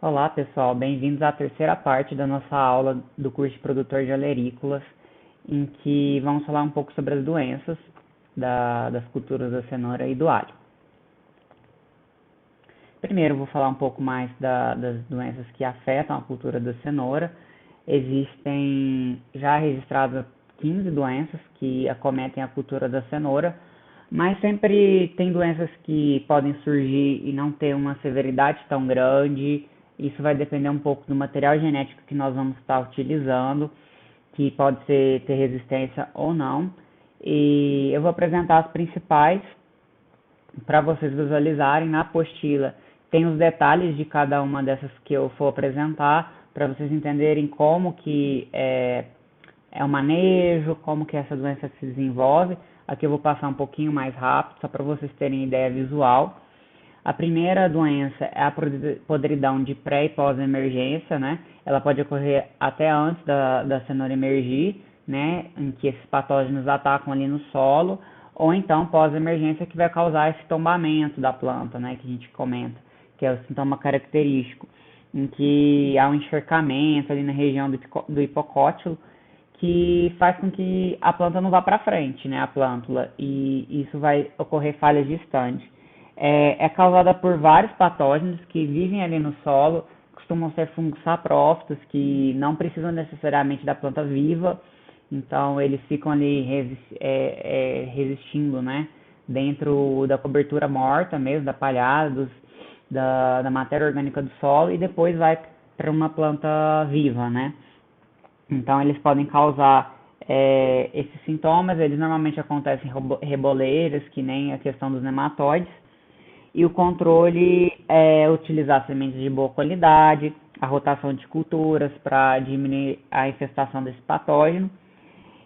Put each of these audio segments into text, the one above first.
Olá pessoal, bem-vindos à terceira parte da nossa aula do curso de produtor de olerícolas, em que vamos falar um pouco sobre as doenças das culturas da cenoura e do alho. Primeiro vou falar um pouco mais das doenças que afetam a cultura da cenoura. Existem já registradas 15 doenças que acometem a cultura da cenoura, mas sempre tem doenças que podem surgir e não ter uma severidade tão grande. Isso vai depender um pouco do material genético que nós vamos estar utilizando, que pode ter resistência ou não. E eu vou apresentar as principais para vocês visualizarem na apostila. Tem os detalhes de cada uma dessas que eu for apresentar, para vocês entenderem como que é o manejo, como que essa doença se desenvolve. Aqui eu vou passar um pouquinho mais rápido, só para vocês terem ideia visual. A primeira doença é a podridão de pré e pós-emergência, né? Ela pode ocorrer até antes da cenoura emergir, né? Em que esses patógenos atacam ali no solo, ou então pós-emergência, que vai causar esse tombamento da planta, né? Que a gente comenta, que é o sintoma característico, em que há um encharcamento ali na região do hipocótilo, que faz com que a planta não vá para frente, né, a plântula, e isso vai ocorrer falhas distantes. É causada por vários patógenos que vivem ali no solo, costumam ser fungos saprófitos, que não precisam necessariamente da planta viva, então eles ficam ali resistindo, né, dentro da cobertura morta mesmo, da palhada, da matéria orgânica do solo, e depois vai para uma planta viva, né. Então, eles podem causar esses sintomas, eles normalmente acontecem em reboleiras, que nem a questão dos nematóides, e o controle é utilizar sementes de boa qualidade, a rotação de culturas para diminuir a infestação desse patógeno,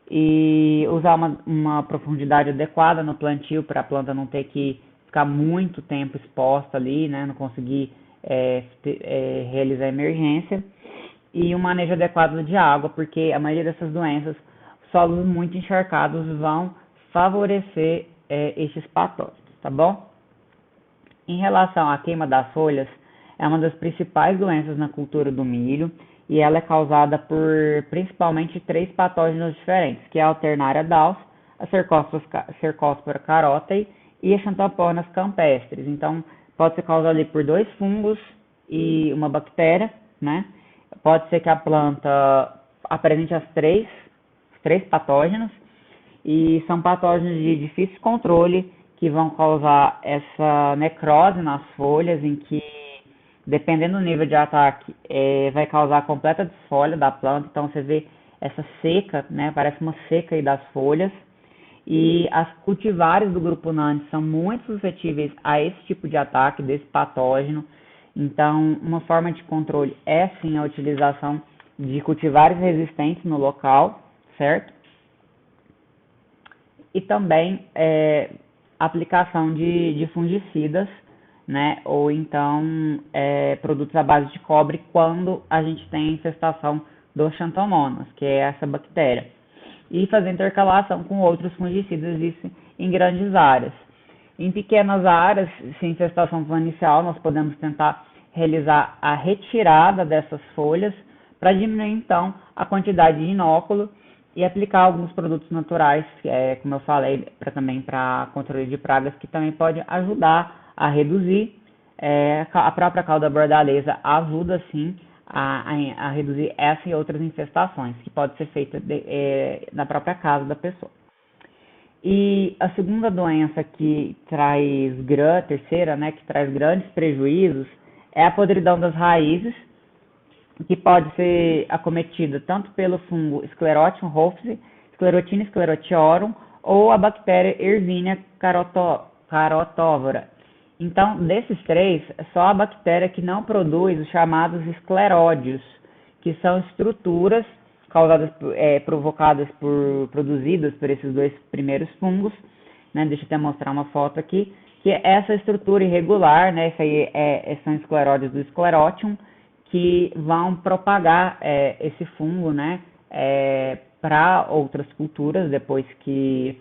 e usar uma profundidade adequada no plantio para a planta não ter que ficar muito tempo exposta ali, né, não conseguir realizar emergência, e um manejo adequado de água, porque a maioria dessas doenças, solos muito encharcados vão favorecer estes patógenos, tá bom? Em relação à queima das folhas, é uma das principais doenças na cultura do milho e ela é causada por principalmente três patógenos diferentes, que é a Alternaria dals, a Cercospora carotae e a Xanthoponas campestris. Então, pode ser causada ali por dois fungos e uma bactéria, né? Pode ser que a planta apresente os três patógenos, e são patógenos de difícil controle que vão causar essa necrose nas folhas, em que, dependendo do nível de ataque, vai causar a completa desfolha da planta. Então você vê essa seca, né? Parece uma seca aí das folhas. E as cultivares do grupo Nantes são muito suscetíveis a esse tipo de ataque, desse patógeno. Então, uma forma de controle é sim a utilização de cultivares resistentes no local, certo? E também aplicação de fungicidas, né? Ou então produtos à base de cobre quando a gente tem infestação do Xanthomonas, que é essa bactéria. E fazer intercalação com outros fungicidas, isso em grandes áreas. Em pequenas áreas, se infestação for inicial, nós podemos tentar realizar a retirada dessas folhas para diminuir então a quantidade de inóculo e aplicar alguns produtos naturais, como eu falei, também para controle de pragas, que também pode ajudar a reduzir. A própria cauda bordaleza ajuda sim a reduzir essa e outras infestações, que pode ser feita na própria casa da pessoa. E a segunda doença que traz, terceira, né, que traz grandes prejuízos, é a podridão das raízes, que pode ser acometida tanto pelo fungo Sclerotium rufus, Sclerotina sclerotiorum, ou a bactéria Yersinia carotovora. Então, desses três, é só a bactéria que não produz os chamados escleródios, que são estruturas causadas, produzidas por esses dois primeiros fungos, né? Deixa eu até mostrar uma foto aqui, que é essa estrutura irregular, né? Essa aí são escleródios do Sclerotium, que vão propagar esse fungo, né? Para outras culturas, depois que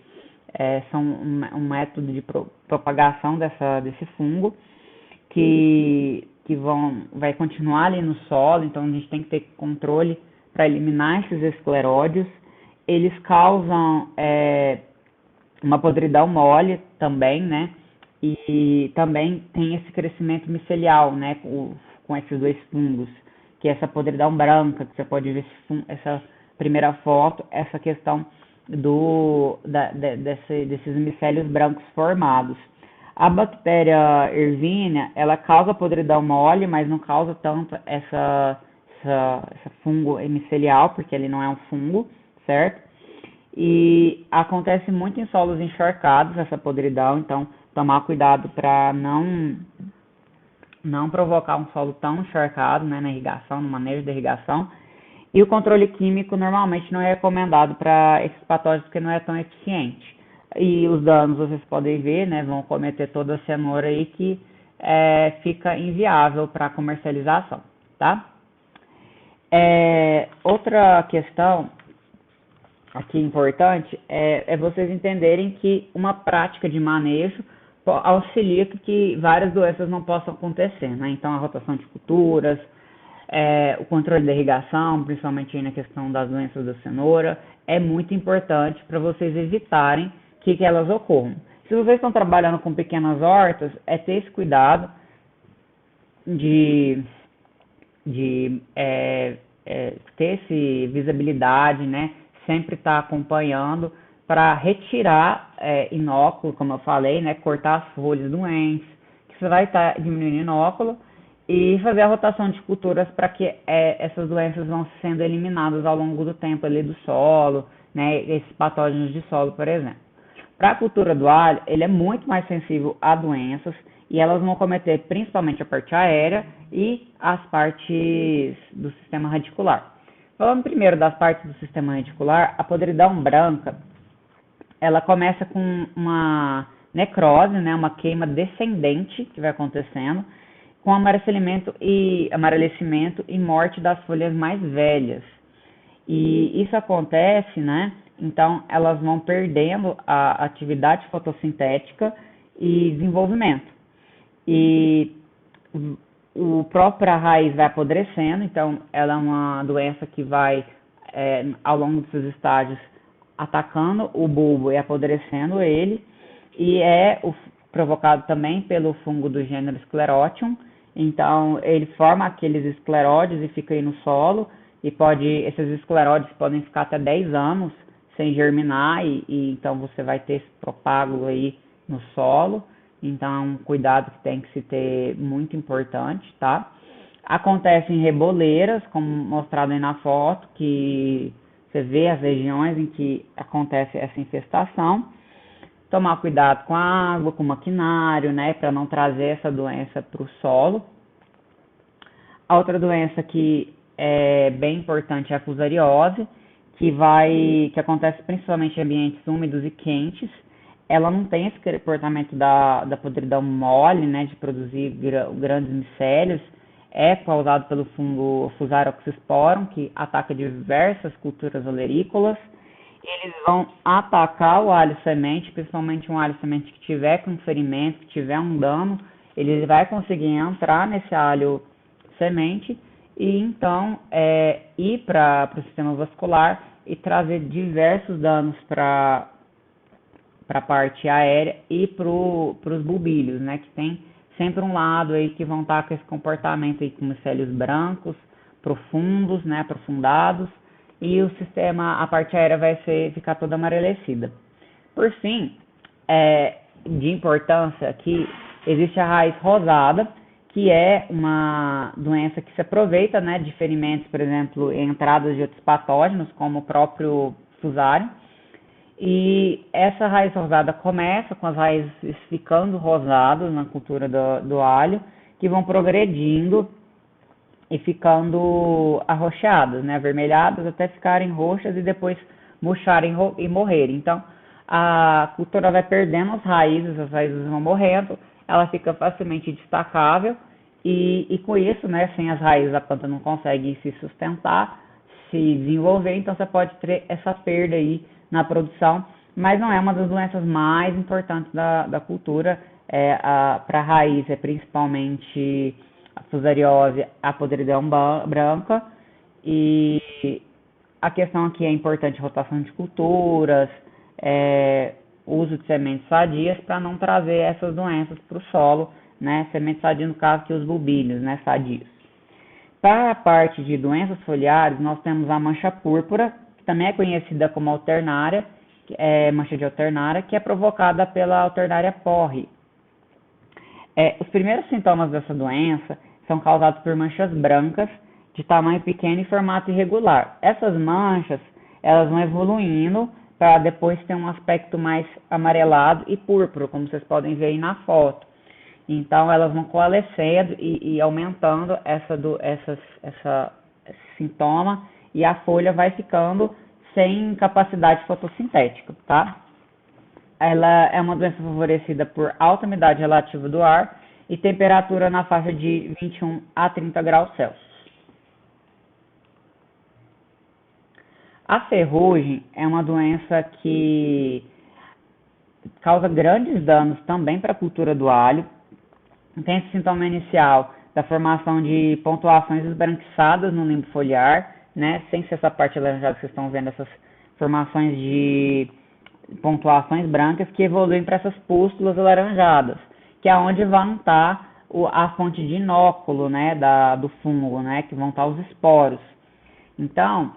são um método de propagação desse fungo, que vai continuar ali no solo, então a gente tem que ter controle para eliminar esses escleródios. Eles causam uma podridão mole também, né? E também tem esse crescimento micelial, né? Com esses dois fungos, que é essa podridão branca, que você pode ver essa primeira foto, essa questão desses micélios brancos formados. A bactéria Yersinia, ela causa podridão mole, mas não causa tanto essa fungo micelial, porque ele não é um fungo, certo? E acontece muito em solos encharcados essa podridão, então tomar cuidado para não provocar um solo tão encharcado, né, na irrigação, no manejo da irrigação. E o controle químico normalmente não é recomendado para esses patógenos porque não é tão eficiente. E os danos vocês podem ver, né, vão cometer toda a cenoura aí que fica inviável para comercialização, tá? Outra questão aqui importante é vocês entenderem que uma prática de manejo auxilia que várias doenças não possam acontecer, né? Então a rotação de culturas, o controle da irrigação, principalmente aí na questão das doenças da cenoura, é muito importante para vocês evitarem que elas ocorram. Se vocês estão trabalhando com pequenas hortas, ter esse cuidado de ter essa visibilidade, né? Sempre estar acompanhando para retirar inóculo, como eu falei, né? Cortar as folhas doentes, que você vai estar diminuindo inóculo e fazer a rotação de culturas para que essas doenças vão sendo eliminadas ao longo do tempo ali do solo, né? Esses patógenos de solo, por exemplo. Para a cultura do alho, ele é muito mais sensível a doenças e elas vão cometer principalmente a parte aérea e as partes do sistema radicular. Falando primeiro das partes do sistema radicular, a podridão branca, ela começa com uma necrose, né, uma queima descendente que vai acontecendo, com amarelecimento e morte das folhas mais velhas. E isso acontece, né? Então elas vão perdendo a atividade fotossintética e desenvolvimento. E a própria raiz vai apodrecendo, então ela é uma doença que vai, ao longo desses estágios, atacando o bulbo e apodrecendo ele, e provocado também pelo fungo do gênero Sclerotium. Então ele forma aqueles escleródios e fica aí no solo, e esses escleródios podem ficar até 10 anos sem germinar, e então você vai ter esse propágulo aí no solo. Então é um cuidado que tem que se ter muito importante, tá? Acontece em reboleiras, como mostrado aí na foto, que você vê as regiões em que acontece essa infestação. Tomar cuidado com a água, com o maquinário, né, para não trazer essa doença para o solo. A outra doença que é bem importante é a fusariose, que acontece principalmente em ambientes úmidos e quentes. Ela não tem esse comportamento da podridão mole, né, de produzir grandes micélios. É causado pelo fungo Fusarium oxysporum, que ataca diversas culturas olerícolas. Eles vão atacar o alho semente, principalmente um alho semente que tiver com ferimento, que tiver um dano, ele vai conseguir entrar nesse alho semente e então ir para o sistema vascular e trazer diversos danos para a parte aérea e para os bulbilhos, né, que tem sempre um lado aí que vão estar com esse comportamento aí com micélios brancos, profundos, né, aprofundados, e a parte aérea vai ficar toda amarelecida. Por fim, de importância aqui, existe a raiz rosada, que é uma doença que se aproveita, né, de ferimentos, por exemplo, em entradas de outros patógenos, como o próprio Fusarium. E essa raiz rosada começa com as raízes ficando rosadas na cultura do alho, que vão progredindo e ficando arroxeadas, né, avermelhadas, até ficarem roxas e depois murcharem e morrerem. Então, a cultura vai perdendo as raízes vão morrendo, ela fica facilmente destacável e com isso, né, sem as raízes a planta não consegue se sustentar, se desenvolver, então você pode ter essa perda aí na produção, mas não é uma das doenças mais importantes da cultura. Para a raiz é principalmente a fusariose, a podridão branca. E a questão aqui é importante rotação de culturas, uso de sementes sadias para não trazer essas doenças para o solo, né? Sementes sadias no caso que os bulbíneos, né, sadios. Para a parte de doenças foliares, nós temos a mancha púrpura, que também é conhecida como alternária, mancha de alternária, que é provocada pela alternária porre. Os primeiros sintomas dessa doença são causados por manchas brancas de tamanho pequeno e formato irregular. Essas manchas, elas vão evoluindo para depois ter um aspecto mais amarelado e púrpura, como vocês podem ver aí na foto. Então, elas vão coalescendo e aumentando esse sintoma, e a folha vai ficando sem capacidade fotossintética, tá? Ela é uma doença favorecida por alta umidade relativa do ar e temperatura na faixa de 21 a 30 graus Celsius. A ferrugem é uma doença que causa grandes danos também para a cultura do alho. Tem esse sintoma inicial da formação de pontuações esbranquiçadas no limbo foliar, né? Sem ser essa parte alaranjada que vocês estão vendo, essas formações de pontuações brancas que evoluem para essas pústulas alaranjadas, que é onde vão estar a fonte de inóculo, né, do fungo, né, que vão estar os esporos. Então,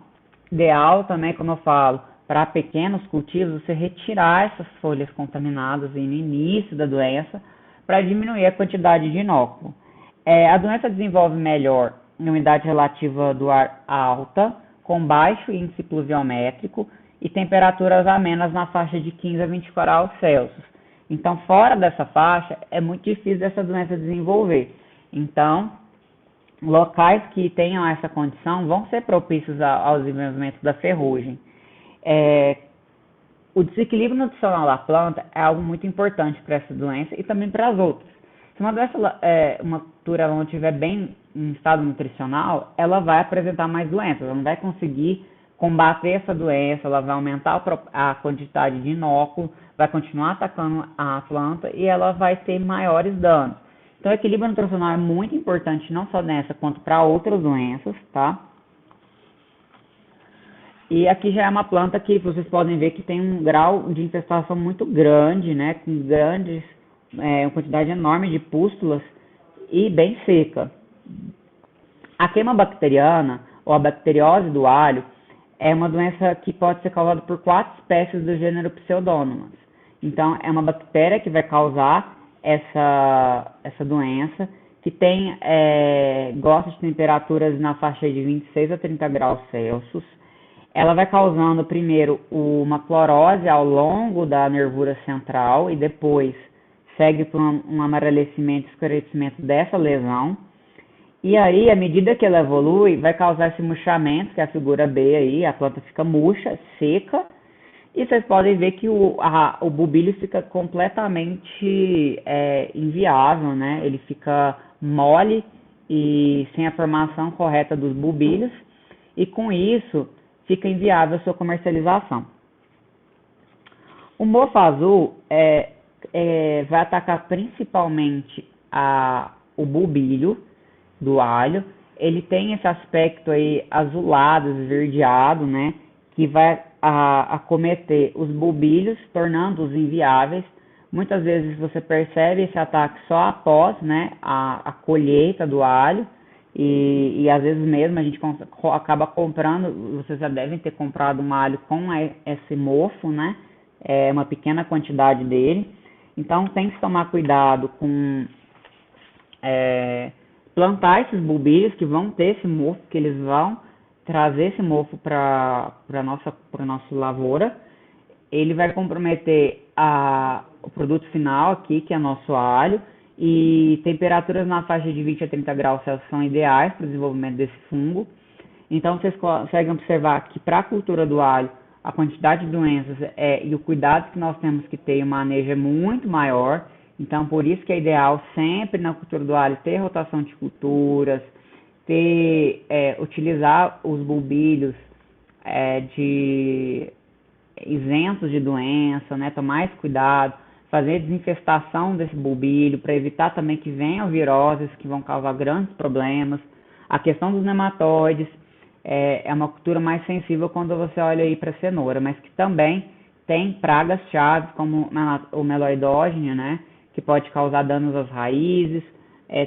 ideal também, como eu falo, para pequenos cultivos, você retirar essas folhas contaminadas no início da doença, para diminuir a quantidade de inóculo. A doença desenvolve melhor em umidade relativa do ar alta, com baixo índice pluviométrico e temperaturas amenas na faixa de 15 a 20 graus Celsius. Então, fora dessa faixa, é muito difícil essa doença desenvolver. Então, locais que tenham essa condição vão ser propícios ao desenvolvimento da ferrugem. O desequilíbrio nutricional da planta é algo muito importante para essa doença e também para as outras. Se uma cultura não estiver bem em estado nutricional, ela vai apresentar mais doenças, ela não vai conseguir combater essa doença, ela vai aumentar a quantidade de inóculo, vai continuar atacando a planta e ela vai ter maiores danos. Então, o equilíbrio nutricional é muito importante, não só nessa, quanto para outras doenças, tá? E aqui já é uma planta que vocês podem ver que tem um grau de infestação muito grande, né? Com uma quantidade enorme de pústulas e bem seca. A queima bacteriana, ou a bacteriose do alho, é uma doença que pode ser causada por 4 espécies do gênero Pseudomonas. Então, é uma bactéria que vai causar essa doença, que gosta de temperaturas na faixa de 26 a 30 graus Celsius. Ela vai causando primeiro uma clorose ao longo da nervura central e depois segue por um amarelecimento e escurecimento dessa lesão. E aí, à medida que ela evolui, vai causar esse murchamento, que é a figura B aí, a planta fica murcha, seca, e vocês podem ver que o bulbilho fica completamente inviável, né? Ele fica mole e sem a formação correta dos bulbilhos, e com isso fica inviável a sua comercialização. O mofo azul vai atacar principalmente o bulbilho do alho. Ele tem esse aspecto aí azulado, esverdeado, né, que vai acometer os bulbilhos, tornando-os inviáveis. Muitas vezes você percebe esse ataque só após, né, a colheita do alho, e às vezes mesmo a gente acaba comprando, vocês já devem ter comprado um alho com esse mofo, né, uma pequena quantidade dele. Então tem que tomar cuidado com plantar esses bulbilhos que vão ter esse mofo, que eles vão trazer esse mofo para a nossa lavoura. Ele vai comprometer o produto final aqui, que é nosso alho, e temperaturas na faixa de 20 a 30 graus Celsius são ideais para o desenvolvimento desse fungo. Então vocês conseguem observar que para a cultura do alho, a quantidade de doenças e o cuidado que nós temos que ter, o manejo é muito maior. Então, por isso que é ideal sempre na cultura do alho ter rotação de culturas, utilizar os bulbilhos isentos de doença, né? Tomar mais cuidado, fazer a desinfestação desse bulbilho, para evitar também que venham viroses que vão causar grandes problemas. A questão dos nematóides é uma cultura mais sensível quando você olha aí para a cenoura, mas que também tem pragas chaves como o meloidógeno, né, que pode causar danos às raízes,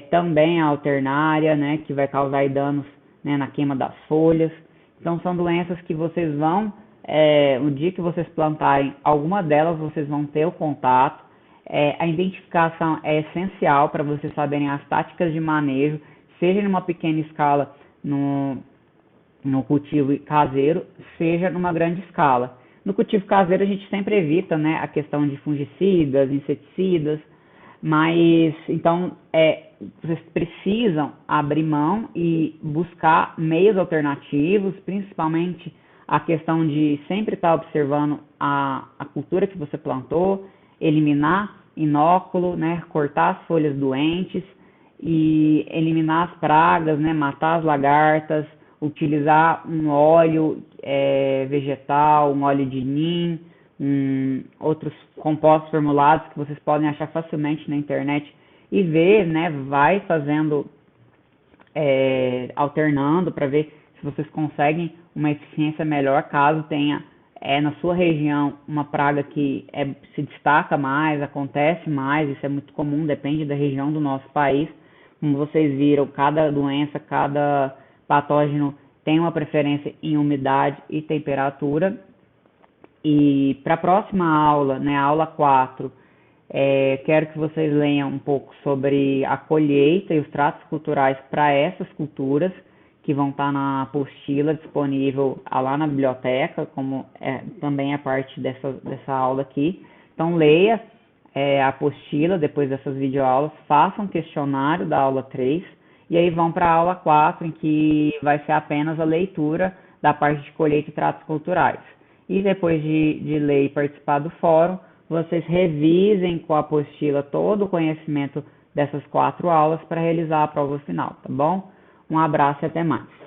também a alternária, né, que vai causar aí danos, né, na queima das folhas. Então são doenças que vocês vão, no dia que vocês plantarem, alguma delas vocês vão ter o contato. A identificação é essencial para vocês saberem as táticas de manejo, seja numa pequena escala no cultivo caseiro, seja numa grande escala. No cultivo caseiro a gente sempre evita, né, a questão de fungicidas, inseticidas, mas então vocês precisam abrir mão e buscar meios alternativos, principalmente a questão de sempre estar observando a cultura que você plantou, eliminar inóculo, né, cortar as folhas doentes e eliminar as pragas, né, matar as lagartas, utilizar um óleo vegetal, um óleo de nim, outros compostos formulados que vocês podem achar facilmente na internet e ver, né, vai fazendo, alternando para ver se vocês conseguem uma eficiência melhor caso tenha na sua região uma praga que se destaca mais, acontece mais, isso é muito comum, depende da região do nosso país. Como vocês viram, cada doença, cada patógeno tem uma preferência em umidade e temperatura. E para a próxima aula, né, a aula 4, quero que vocês leiam um pouco sobre a colheita e os tratos culturais para essas culturas, que vão estar na apostila disponível lá na biblioteca, como também é parte dessa aula aqui. Então leia a apostila depois dessas videoaulas, faça um questionário da aula 3, e aí vão para a aula 4, em que vai ser apenas a leitura da parte de colheita e tratos culturais. E depois de ler e participar do fórum, vocês revisem com a apostila todo o conhecimento dessas 4 aulas para realizar a prova final, tá bom? Um abraço e até mais.